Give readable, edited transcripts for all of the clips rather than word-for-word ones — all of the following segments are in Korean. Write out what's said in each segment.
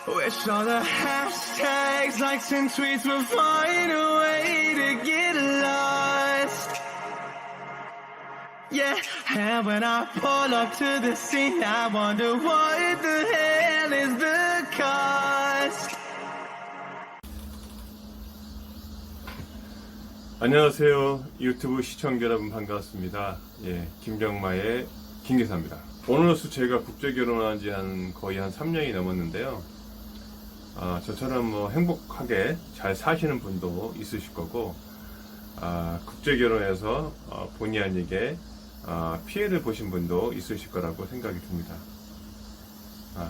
Wish all the hashtags, likes and tweets would find a way to get lost. Yeah, and when I pull up to the scene, I wonder what the hell is the cost. 안녕하세요. 유튜브 시청자 여러분 반갑습니다. 예, 김경마의 김기사입니다. 오늘로써 제가 국제 결혼한 지 거의 한 3년이 넘었는데요. 저처럼 뭐 행복하게 잘 사시는 분도 있으실 거고, 국제 결혼에서 본의 아니게 피해를 보신 분도 있으실 거라고 생각이 듭니다.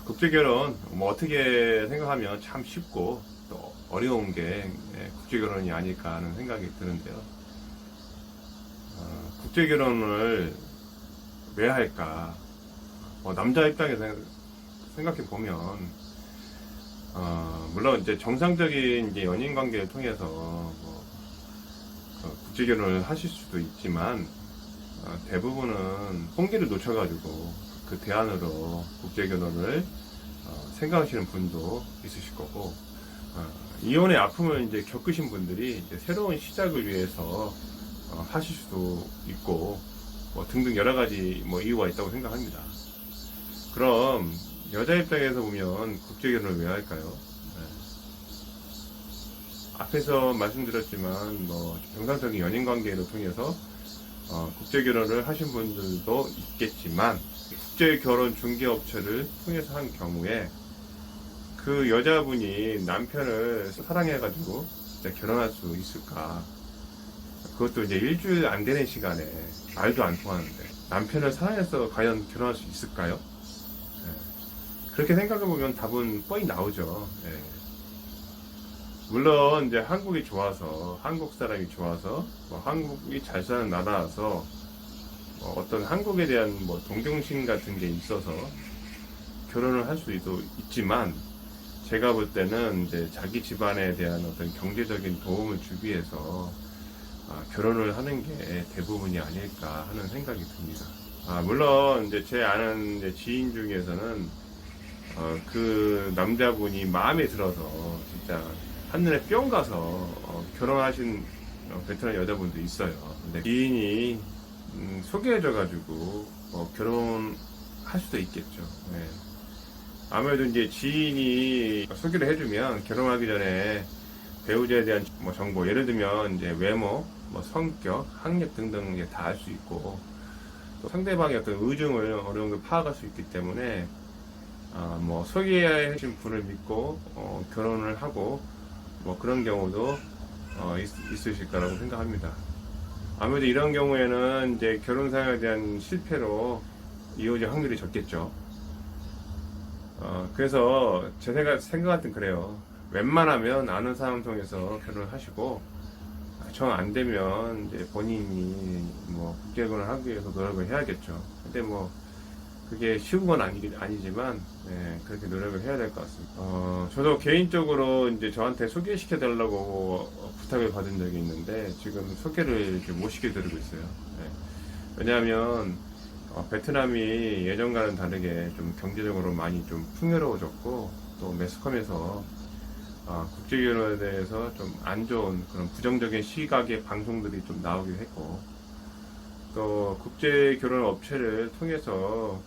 국제 결혼 뭐 어떻게 생각하면 참 쉽고 또 어려운 게 국제 결혼이 아닐까 하는 생각이 드는데요. 국제 결혼을 왜 할까? 남자 입장에서 생각해 보면, 물론 이제 정상적인 이제 연인 관계를 통해서 국제 결혼을 하실 수도 있지만, 대부분은 홍기를 놓쳐가지고 그 대안으로 국제 결혼을 생각하시는 분도 있으실 거고, 이혼의 아픔을 이제 겪으신 분들이 이제 새로운 시작을 위해서 하실 수도 있고, 등등 여러 가지 이유가 있다고 생각합니다. 그럼 여자 입장에서 보면 국제 결혼을 왜 할까요? 앞에서 말씀드렸지만 정상적인 연인 관계를 통해서 국제 결혼을 하신 분들도 있겠지만, 국제 결혼 중개업체를 통해서 한 경우에 그 여자분이 남편을 사랑해가지고 결혼할 수 있을까? 그것도 이제 일주일 안 되는 시간에 말도 안 통하는데 남편을 사랑해서 과연 결혼할 수 있을까요? 그렇게 생각해보면 답은 뻔히 나오죠. 물론 이제 한국이 좋아서, 한국 사람이 좋아서, 한국이 잘 사는 나라라서 어떤 한국에 대한 동경심 같은 게 있어서 결혼을 할 수도 있지만, 제가 볼 때는 이제 자기 집안에 대한 어떤 경제적인 도움을 주기 위해서 결혼을 하는 게 대부분이 아닐까 하는 생각이 듭니다. 물론 이제 제 아는 이제 지인 중에서는 그 남자분이 마음에 들어서 진짜 한눈에 뿅 가서 결혼하신 베트남 여자분도 있어요. 근데 지인이 소개해줘가지고 결혼할 수도 있겠죠. 아무래도 이제 지인이 소개를 해주면 결혼하기 전에 배우자에 대한 정보, 예를 들면 이제 외모, 성격, 학력 등등 다 알 수 있고, 또 상대방의 어떤 의중을 어느 정도 파악할 수 있기 때문에 소개하신 분을 믿고 결혼을 하고 그런 경우도 있으실 거라고 생각합니다. 아무래도 이런 경우에는 이제 결혼 생활에 대한 실패로 이혼의 확률이 적겠죠. 그래서 제 생각은 그래요. 웬만하면 아는 사람 통해서 결혼을 하시고, 정 안 되면 이제 본인이 국제 결혼을 하기 위해서 노력을 해야겠죠. 근데 그게 쉬운 건 아니지만, 그렇게 노력을 해야 될 것 같습니다. 저도 개인적으로 이제 저한테 소개시켜 달라고 부탁을 받은 적이 있는데, 지금 소개를 못 시켜드리고 있어요. 왜냐하면 베트남이 예전과는 다르게 좀 경제적으로 많이 좀 풍요로워졌고, 또 매스컴에서 국제 결혼에 대해서 좀 안 좋은 그런 부정적인 시각의 방송들이 좀 나오기도 했고, 또 국제 결혼 업체를 통해서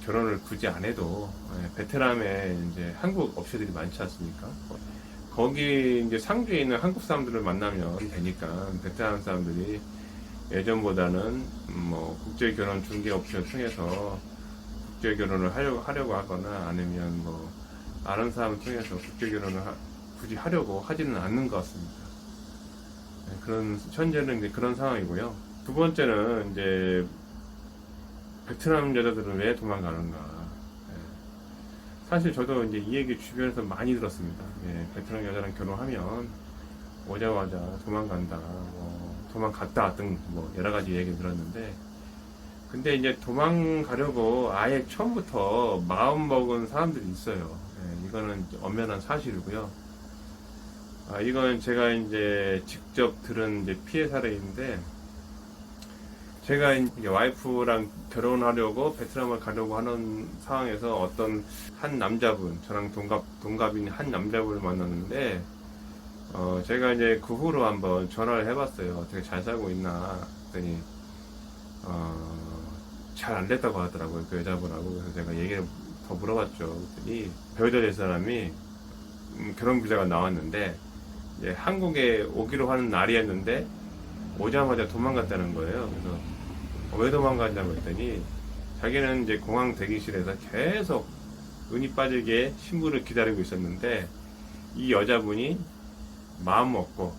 결혼을 굳이 안 해도 베트남에 이제 한국 업체들이 많지 않습니까? 거기 이제 상주에 있는 한국 사람들을 만나면 되니까 베트남 사람들이 예전보다는 국제 결혼 중개 업체를 통해서 국제 결혼을 하려고 하거나, 아니면 아는 사람을 통해서 국제 결혼을 굳이 하려고 하지는 않는 것 같습니다. 현재는 이제 그런 상황이고요. 두 번째는 이제 베트남 여자들은 왜 도망가는가. 사실 저도 이제 이 얘기 주변에서 많이 들었습니다. 베트남 여자랑 결혼하면 오자마자 도망간다, 도망갔다 등 여러 가지 얘기 들었는데, 근데 이제 도망가려고 아예 처음부터 마음 먹은 사람들이 있어요. 이거는 엄연한 사실이고요. 이건 제가 이제 직접 들은 이제 피해 사례인데, 제가 이제 와이프랑 결혼하려고 베트남을 가려고 하는 상황에서 어떤 한 남자분, 저랑 동갑인 한 남자분을 만났는데, 제가 이제 그 후로 한번 전화를 해봤어요. 어떻게 잘 살고 있나 했더니, 잘 안 됐다고 하더라고요. 그 여자분하고. 그래서 제가 얘기를 더 물어봤죠. 그랬더니, 배우자 될 사람이, 결혼 비자가 나왔는데, 이제 한국에 오기로 하는 날이었는데, 오자마자 도망갔다는 거예요. 그래서, 왜 도망갔냐고 했더니, 자기는 이제 공항 대기실에서 계속 은이 빠지게 신부를 기다리고 있었는데, 이 여자분이 마음 먹고,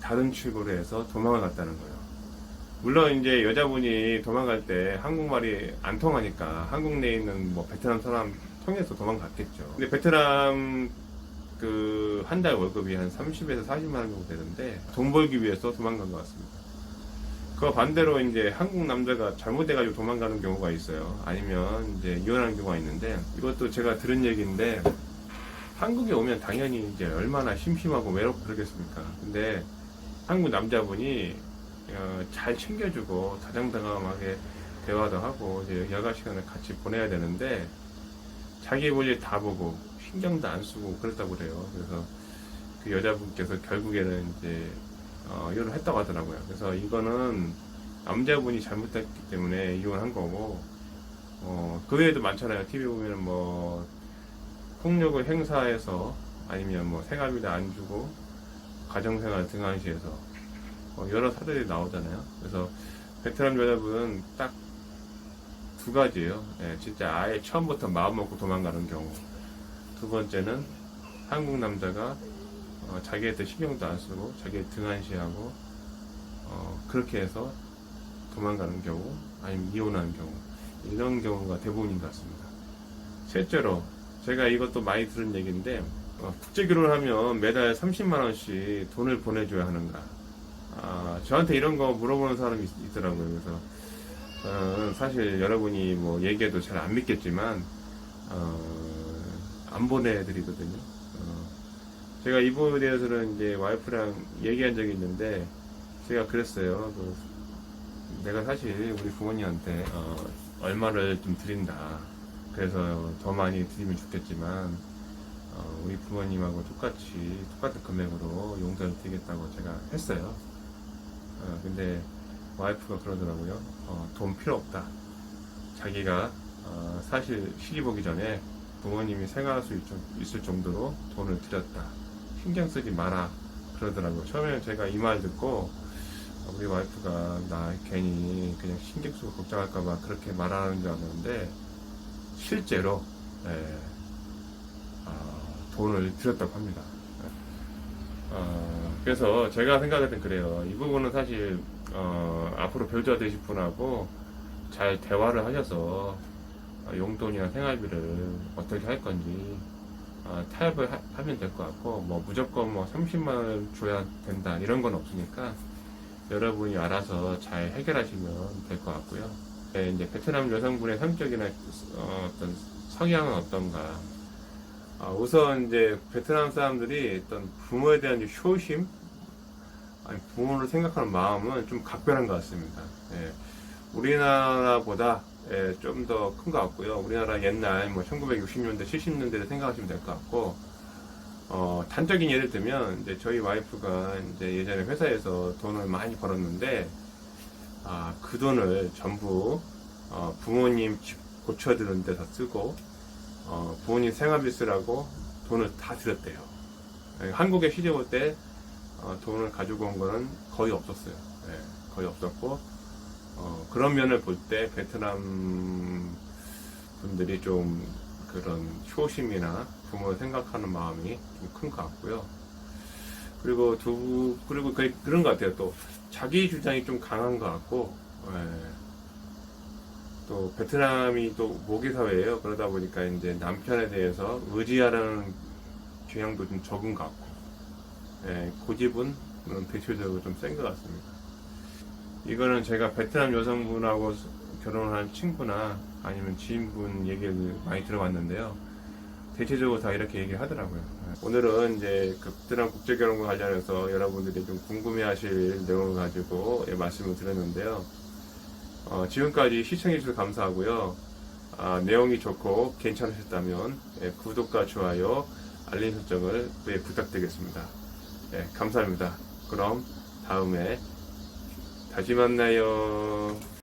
다른 출구로 해서 도망을 갔다는 거예요. 물론 이제 여자분이 도망갈 때 한국말이 안 통하니까 한국 내에 있는 뭐 베트남 사람 통해서 도망갔겠죠. 근데 베트남 그 한 달 월급이 한 30에서 40만 원 정도 되는데 돈 벌기 위해서 도망간 것 같습니다. 그 반대로 이제 한국 남자가 잘못해가지고 도망가는 경우가 있어요. 아니면 이제 이혼하는 경우가 있는데 이것도 제가 들은 얘기인데 한국에 오면 당연히 이제 얼마나 심심하고 외롭고 그러겠습니까. 근데 한국 남자분이 잘 챙겨주고 다정다감하게 대화도 하고 이제 여가 시간을 같이 보내야 되는데 자기 볼일 다 보고 신경도 안 쓰고 그랬다고 그래요. 그래서 그 여자분께서 결국에는 이제 이혼을 했다고 하더라고요. 그래서 이거는 남자분이 잘못했기 때문에 이혼한 거고 그 외에도 많잖아요. TV 보면은 뭐 폭력을 행사해서 아니면 뭐 생활비도 안 주고 가정생활 등한시해서 여러 사례들이 나오잖아요. 그래서 베트남 여자분은 딱 두 가지예요. 진짜 아예 처음부터 마음 먹고 도망가는 경우. 두 번째는 한국 남자가 자기한테 신경도 안 쓰고 자기 등한시하고 그렇게 해서 도망가는 경우 아니면 이혼하는 경우 이런 경우가 대부분인 것 같습니다. 실제로 제가 이것도 많이 들은 얘기인데 국제 결혼하면 매달 30만 원씩 돈을 보내줘야 하는가. 저한테 이런 거 물어보는 사람이 있더라고요. 그래서 저는 사실 여러분이 뭐 얘기해도 잘 안 믿겠지만 안 보내드리거든요. 제가 이 부분에 대해서는 이제 와이프랑 얘기한 적이 있는데 제가 그랬어요. 내가 사실 우리 부모님한테 얼마를 좀 드린다. 그래서 더 많이 드리면 좋겠지만 우리 부모님하고 똑같은 금액으로 용돈을 드리겠다고 제가 했어요. 근데 와이프가 그러더라고요. 돈 필요 없다. 자기가 사실 시집 오기 전에 부모님이 생활할 수 있을 정도로 돈을 드렸다. 신경 쓰지 마라. 그러더라고요. 처음에는 제가 이 말 듣고 우리 와이프가 나 괜히 그냥 신경 쓰고 걱정할까봐 그렇게 말하는 줄 알았는데 실제로 돈을 드렸다고 합니다. 그래서 제가 생각할 땐 그래요. 이 부분은 사실 앞으로 배우자 되실 분하고 잘 대화를 하셔서 용돈이나 생활비를 어떻게 할 건지 타협을 하면 될 것 같고 뭐 무조건 뭐 30만 원 줘야 된다 이런 건 없으니까 여러분이 알아서 잘 해결하시면 될 것 같고요. 이제 베트남 여성분의 성격이나 어떤 성향은 어떤가? 우선 이제 베트남 사람들이 어떤 부모에 대한 효심, 아니 부모를 생각하는 마음은 좀 각별한 것 같습니다. 우리나라보다 좀 더 큰 것 같고요. 우리나라 옛날 뭐 1960년대, 70년대를 생각하시면 될 것 같고, 단적인 예를 들면 이제 저희 와이프가 이제 예전에 회사에서 돈을 많이 벌었는데, 그 돈을 전부 부모님 집 고쳐드는 데다 쓰고 부모님 생활비 쓰라고 돈을 다 드렸대요. 한국에 시집 올 때 돈을 가지고 온 거는 거의 없었어요. 거의 없었고 그런 면을 볼 때 베트남 분들이 좀 그런 효심이나 부모를 생각하는 마음이 좀 큰 것 같고요. 그리고 그런 것 같아요. 또 자기 주장이 좀 강한 것 같고, 또 베트남이 또 모기 사회예요. 그러다 보니까 이제 남편에 대해서 의지하라는 경향도 좀 적은 것 같고, 고집은 대체적으로 좀 센 것 같습니다. 이거는 제가 베트남 여성분하고 결혼한 친구나 아니면 지인분 얘기를 많이 들어봤는데요. 대체적으로 다 이렇게 얘기를 하더라고요. 오늘은 이제 그 베트남 국제결혼과 관련해서 여러분들이 좀 궁금해하실 내용을 가지고 말씀을 드렸는데요. 지금까지 시청해주셔서 감사하고요. 내용이 좋고 괜찮으셨다면 구독과 좋아요, 알림 설정을 부탁드리겠습니다. 감사합니다. 그럼 다음에 다시 만나요.